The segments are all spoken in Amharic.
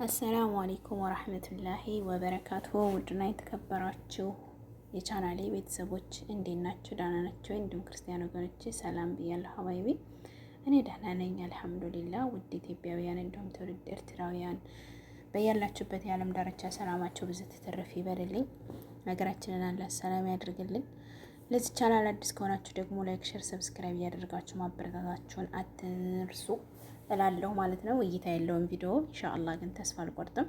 አሰላሙ አለይኩም ወራህመቱላሂ ወበረካቱ። ውድና የተከበራችሁ የቻናሌ ቤተሰቦች እንዴት ናችሁ? ደህና ናችሁ? እንዲሁም ክርስቲያን ወገኖች ሰላም ብያለሁ። ሀባይቢ እኔ ደህና ነኝ አልሐምዱሊላህ። ውድ ኢትዮጵያውያን እንዲሁም ትውልድ ኤርትራውያን በያላችሁበት የዓለም ዳርቻ ሰላማችሁ ብዙ ትትርፍ ይበልልኝ። ሀገራችንን አላህ ሰላም ያድርግልን። ለዚህ ቻናል አዲስ ከሆናችሁ ደግሞ ላይክ፣ ሼር፣ ሰብስክራይብ እያደረጋችሁ ማበረታታችሁን አትርሱ እላለሁ ማለት ነው። እይታ ያለውን ቪዲዮ ኢንሻአላህ ግን ተስፋ አልቆርጥም።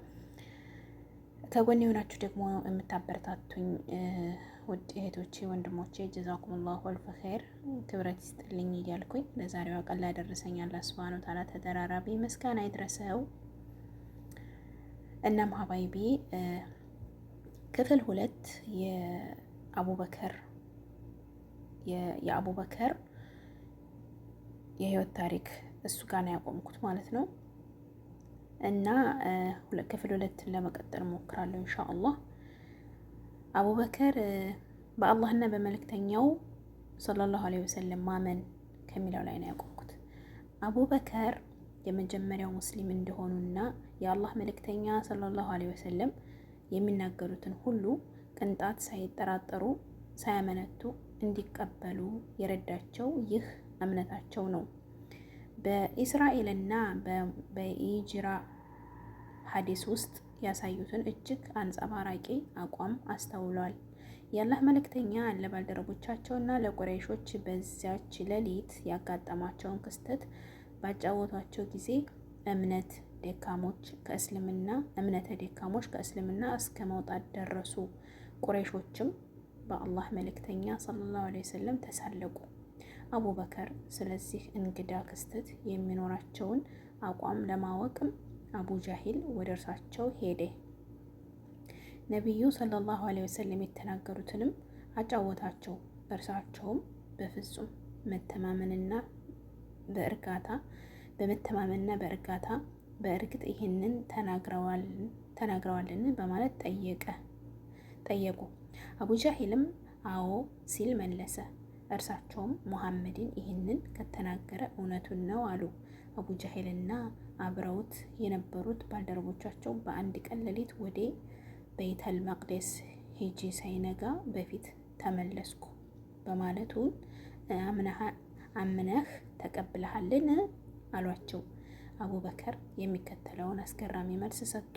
ከጎን የሆናችሁ ደግሞ የምታበረታቱኝ ውድ እህቶቼ ወንድሞቼ ጀዛኩሙላሁ አልፈ ኸይር ክብረት ይስጥልኝ እያልኩኝ ለዛሬዋ ቀን ላደረሰኝ አላህ ሱብሃነሁ ወተዓላ ተደራራቢ ምስጋና ይድረሰው። እናም ሀባይቢ ክፍል 2 የአቡበከር የህይወት ታሪክ እሱ ጋር ነው ያቆምኩት ማለት ነው። እና ክፍል 2 ለመቀጠል ሞክራለሁ ኢንሻአላህ። አቡበከር በአላህና በመልእክተኛው ሰለላሁ ዐለይሂ ወሰለም ማመን ከሚለው ላይ ነው ያቆምኩት። አቡበከር የመጀመሪያው ሙስሊም እንደሆኑና የአላህ መልእክተኛ ሰለላሁ ዐለይሂ ወሰለም የሚናገሩትን ሁሉ ቅንጣት ሳይጠራጠሩ ሳያመነቱ እንዲቀበሉ የረዳቸው ይህ እምነታቸው ነው። በኢስራኤልና በኢጅራ ሐዲስ ውስጥ ያሳዩትን እጅግ አንጸባራቂ አቋም አስተውሏል። የአላህ መልእክተኛ ለባልደረቦቻቸውና ለቁረይሾች በዚያች ሌሊት ያጋጠማቸውን ክስተት ባጫወቷቸው ጊዜ እምነተ ደካሞች ከእስልምና እስከ መውጣት ደረሱ። ቁረይሾችም በአላህ መልእክተኛ ሰለላሁ ዐለይሂ ወሰለም ተሳለቁ። አቡበከር ስለዚህ እንግዳ ክስተት የሚኖራቸውን አቋም ለማወቅም አቡ ጃሂል ወደ እርሳቸው ሄደ። ነቢዩ ሰለላሁ ዐለይሂ ወሰለም የተናገሩትንም አጫወታቸው። እርሳቸውም በፍጹም መተማመንና በእርጋታ በእርግጥ ይህንን ተናግረዋልን በማለት ጠየቁ። አቡ ጃሂልም አዎ ሲል መለሰ። እርሳቸውም ሙሐመድን ይህንን ከተናገረ እውነቱን ነው አሉ። አቡ ጃሂልና አብረውት የነበሩት ባልደረቦቻቸው በአንድ ቀን ሌሊት ወደ ቤተል መቅደስ ሄጄ ሳይነጋ በፊት ተመለስኩ በማለቱን አምነህ ተቀብለሃልን አሏቸው። አቡበከር የሚከተለውን አስገራሚ መልስ ሰጡ።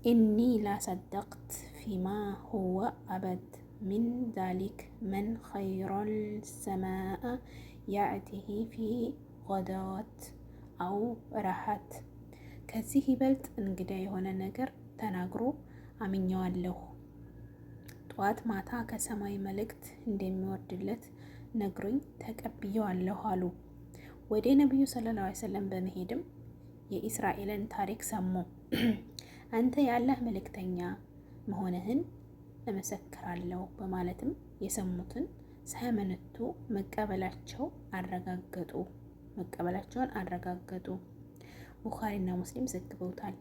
ኢኒ ላሰደቅት ፊማ ሁወ አበድ ሚን ዛሊክ መን ኸይረል ሰማአ ያእቲሂ ፊ ገዳወት አው ረሃት። ከዚህ ይበልጥ እንግዳ የሆነ ነገር ተናግሮ አምኘዋለሁ። ጠዋት ማታ ከሰማይ መልእክት እንደሚወርድለት ነግሮኝ ተቀብየዋለሁ አሉ። ወደ ነቢዩ ሰለላሁ ዐለይሂ ወሰለም በመሄድም የኢስራኤልን ታሪክ ሰሙ። አንተ የአላህ መልእክተኛ መሆንህን እመሰክራለሁ በማለትም የሰሙትን ሳያመነቱ መቀበላቸውን አረጋገጡ። ቡኻሪና ሙስሊም ዘግበውታል።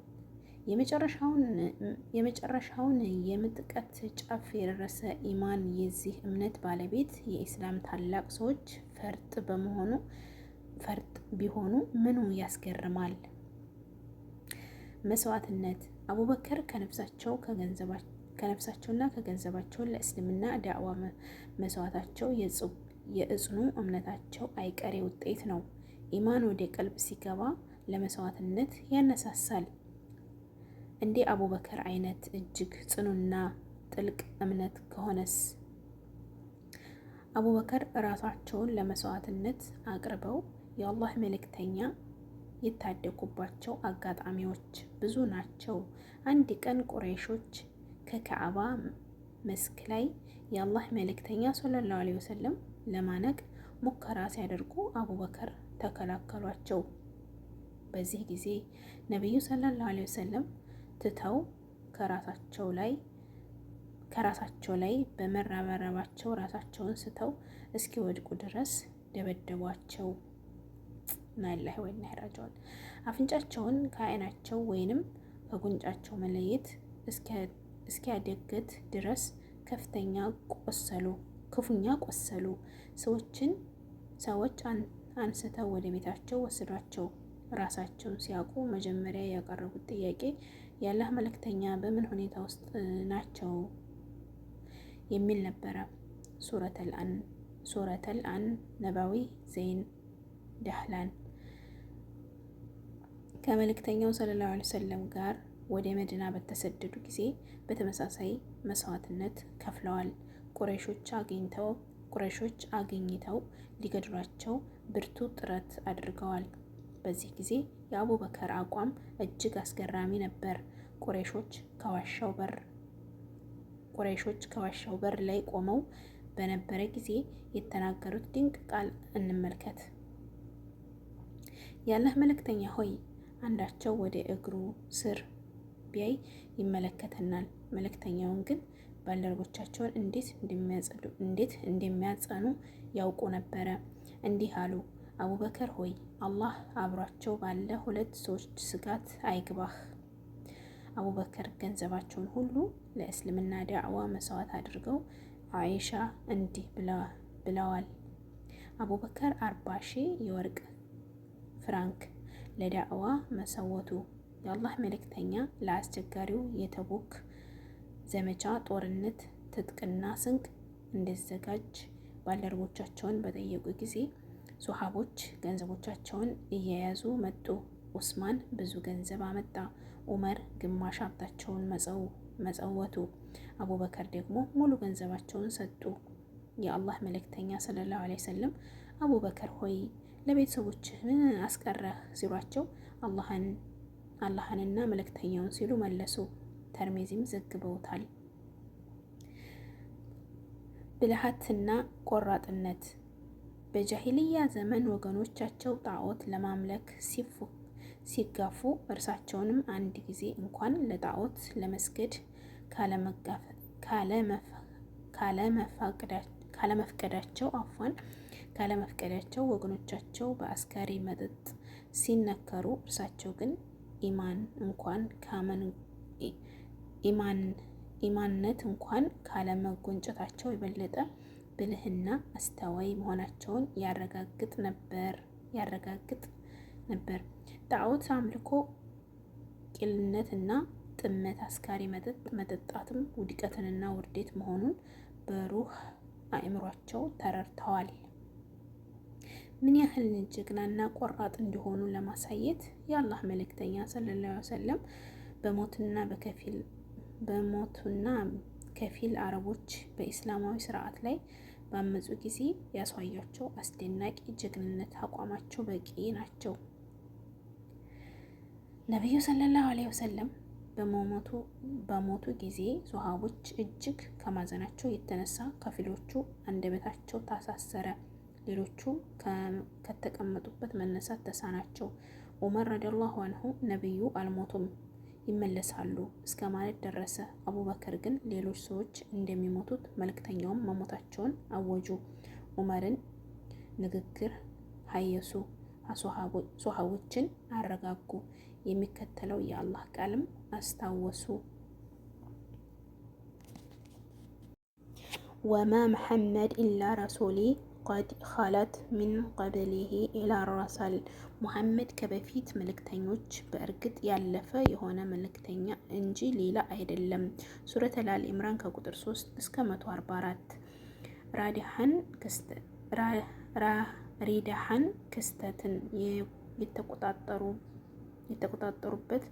የመጨረሻውን የምጥቀት ጫፍ የደረሰ ኢማን የዚህ እምነት ባለቤት የኢስላም ታላቅ ሰዎች ፈርጥ ቢሆኑ ምኑ ያስገርማል? መስዋዕትነት። አቡበከር ከነፍሳቸውና ከገንዘባቸው ለእስልምና ዳዕዋ መስዋዕታቸው የእጽኑ እምነታቸው አይቀሬ ውጤት ነው። ኢማን ወደ ቀልብ ሲገባ ለመስዋዕትነት ያነሳሳል። እንደ አቡበከር አይነት እጅግ ጽኑና ጥልቅ እምነት ከሆነስ? አቡበከር ራሳቸውን ለመስዋዕትነት አቅርበው የአላህ መልእክተኛ የታደጉባቸው አጋጣሚዎች ብዙ ናቸው። አንድ ቀን ቁረይሾች ከካዕባ መስክ ላይ የአላህ መልእክተኛ ሰለላሁ ዐለይሂ ወሰለም ለማነቅ ሙከራ ሲያደርጉ አቡበከር ተከላከሏቸው። በዚህ ጊዜ ነቢዩ ሰለላሁ ዐለይሂ ወሰለም ትተው ከራሳቸው ላይ በመረባረባቸው ራሳቸውን ስተው እስኪወድቁ ድረስ ደበደቧቸው። ናላህ ወይና ይራጃል። አፍንጫቸውን ከዓይናቸው ወይንም ከጉንጫቸው መለየት እስኪያደገት ድረስ ክፉኛ ቆሰሉ። ሰዎች አንስተው ወደ ቤታቸው ወሰዷቸው። ራሳቸውን ሲያውቁ መጀመሪያ ያቀረቡት ጥያቄ የአላህ መልእክተኛ በምን ሁኔታ ውስጥ ናቸው የሚል ነበረ። ሱረተል አን ነባዊ ዘይን ዳህላን ከመልእክተኛው ሰለላሁ ዐለይሂ ወሰለም ጋር ወደ መዲና በተሰደዱ ጊዜ በተመሳሳይ መስዋዕትነት ከፍለዋል። ቁረይሾች አግኝተው ሊገድሏቸው ብርቱ ጥረት አድርገዋል። በዚህ ጊዜ የአቡበከር አቋም እጅግ አስገራሚ ነበር። ቁረይሾች ከዋሻው በር ላይ ቆመው በነበረ ጊዜ የተናገሩት ድንቅ ቃል እንመልከት። የአላህ መልእክተኛ ሆይ፣ አንዳቸው ወደ እግሩ ስር ቢያይ ይመለከተናል። መልእክተኛውን ግን ባልደረቦቻቸውን እንዴት እንደሚያጸኑ ያውቁ ነበረ። እንዲህ አሉ፣ አቡበከር ሆይ አላህ አብሯቸው ባለ ሁለት ሰዎች ስጋት አይግባህ። አቡበከር ገንዘባቸውን ሁሉ ለእስልምና ዳዕዋ መስዋዕት አድርገው አይሻ እንዲህ ብለዋል። አቡበከር 40,000 የወርቅ ፍራንክ ለዳዕዋ መሰወቱ። የአላህ መልእክተኛ ለአስቸጋሪው የተቡክ ዘመቻ ጦርነት ትጥቅና ስንቅ እንዲዘጋጅ ባልደረቦቻቸውን በጠየቁ ጊዜ ሶሐቦች ገንዘቦቻቸውን እየያዙ መጡ። ኡስማን ብዙ ገንዘብ አመጣ። ዑመር ግማሽ ሀብታቸውን መጸወቱ። አቡበከር ደግሞ ሙሉ ገንዘባቸውን ሰጡ። የአላህ መልእክተኛ ሰለላሁ ዐለይሂ ወሰለም አቡበከር ሆይ ለቤተሰቦችህ ምን አስቀረህ ሲሏቸው አላህንና መልእክተኛውን ሲሉ መለሱ። ተርሚዚም ዘግበውታል። ብልሃትና ቆራጥነት። በጃሂልያ ዘመን ወገኖቻቸው ጣዖት ለማምለክ ሲጋፉ እርሳቸውንም አንድ ጊዜ እንኳን ለጣዖት ለመስገድ ካለመፍቀዳቸው ወገኖቻቸው በአስካሪ መጠጥ ሲነከሩ እርሳቸው ግን ኢማንነት እንኳን ካለመጎንጨታቸው የበለጠ ብልህና አስተዋይ መሆናቸውን ያረጋግጥ ነበር። ጣዖት አምልኮ ቂልነትና ጥመት፣ አስካሪ መጠጥ መጠጣትም ውድቀትንና ውርደት መሆኑን በሩህ አእምሯቸው ተረድተዋል። ምን ያህል ጀግናና ቆራጥ እንዲሆኑ ለማሳየት የአላህ መልእክተኛ ሰለላሁ ዐለይሂ ወሰለም በሞቱና ከፊል አረቦች በኢስላማዊ ስርዓት ላይ ባመፁ ጊዜ ያሳያቸው አስደናቂ ጀግንነት አቋማቸው በቂ ናቸው። ነቢዩ ሰለላሁ ዐለይሂ ወሰለም በሞቱ ጊዜ ሶሐቦች እጅግ ከማዘናቸው የተነሳ ከፊሎቹ አንደበታቸው ታሳሰረ፣ ሌሎቹ ከተቀመጡበት መነሳት ተሳናቸው። ዑመር ረዲየላሁ ዐንሁ ነቢዩ አልሞቱም ይመለሳሉ እስከ ማለት ደረሰ። አቡበከር ግን ሌሎች ሰዎች እንደሚሞቱት መልእክተኛውም መሞታቸውን አወጁ። ዑመርን ንግግር ሀየሱ፣ ሶሐቦችን አረጋጉ። የሚከተለው የአላህ ቃልም አስታወሱ። ወማ መሐመድ ኢላ ረሱሊ ቀድ ኸለት ሚን ቀብሊሂ ኢላ ረሰል። ሙሐመድ ከበፊት መልእክተኞች በእርግጥ ያለፈ የሆነ መልእክተኛ እንጂ ሌላ አይደለም። ሱረቱል አሊ ኢምራን ከቁጥር 3 እስከ 144። ሪዳሃን ክስተትን የተቆጣጠሩበት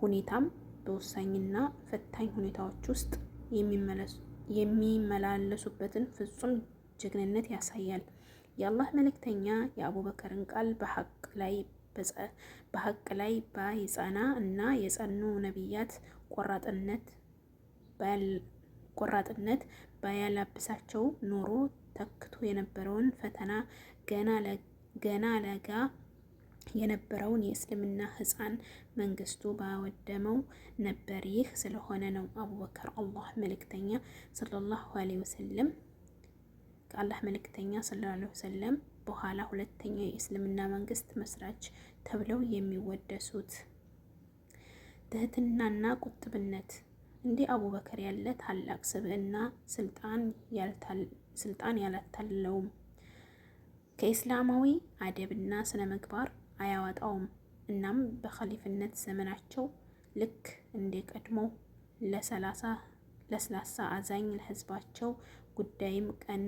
ሁኔታም በወሳኝና ፈታኝ ሁኔታዎች ውስጥ የሚመላለሱበትን ፍጹም ጀግንነት ያሳያል። የአላህ መልእክተኛ የአቡበከርን ቃል በሐቅ ላይ ባይጸና እና የጸኑ ነቢያት ቆራጥነት ባያላብሳቸው ኖሮ ተክቶ የነበረውን ፈተና ገና ለጋ የነበረውን የእስልምና ሕፃን መንግስቱ ባወደመው ነበር። ይህ ስለሆነ ነው አቡበከር ከአላህ መልእክተኛ ሰለላሁ ዐለይሂ ወሰለም በኋላ ሁለተኛው የእስልምና መንግስት መስራች ተብለው የሚወደሱት። ትህትናና ቁጥብነት። እንደ አቡበከር ያለ ታላቅ ስብዕና ስልጣን ያላታለለውም፣ ከኢስላማዊ አደብና ስነ ምግባር አያወጣውም። እናም በኸሊፍነት ዘመናቸው ልክ እንደ ቀድሞ ለስላሳ አዛኝ፣ ለህዝባቸው ጉዳይም ቀን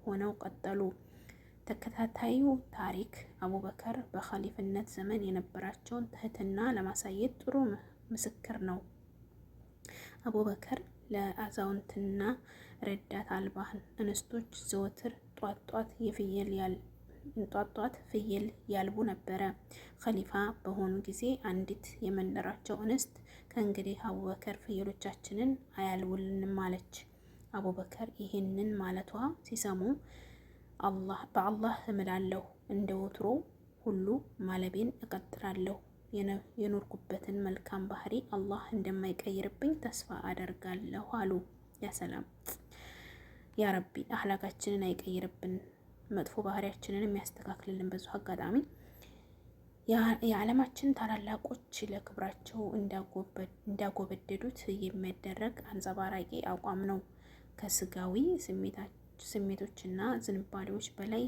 ሆነው ቀጠሉ። ተከታታዩ ታሪክ አቡበከር በኸሊፍነት ዘመን የነበራቸውን ትህትና ለማሳየት ጥሩ ምስክር ነው። አቡበከር ለአዛውንትና ረዳት አልባ እንስቶች ዘወትር ጧት ፍየል ያልቡ ነበረ። ኸሊፋ በሆኑ ጊዜ አንዲት የመንደራቸው እንስት ከእንግዲህ አቡበከር ፍየሎቻችንን አያልቡልንም አለች። አቡበከር ይህንን ማለቷ ሲሰሙ በአላህ እምላለሁ እንደ ወትሮ ሁሉ ማለቤን እቀጥላለሁ። የኖርኩበትን መልካም ባህሪ አላህ እንደማይቀይርብኝ ተስፋ አደርጋለሁ አሉ። ያ ሰላም ያ ረቢ አህላቃችንን አይቀይርብን፣ መጥፎ ባህሪያችንን የሚያስተካክልልን። በዙ አጋጣሚ የዓለማችን ታላላቆች ለክብራቸው እንዳጎበደዱት የሚያደረግ አንጸባራቂ አቋም ነው። ከስጋዊ ስሜቶችና ዝንባሌዎች በላይ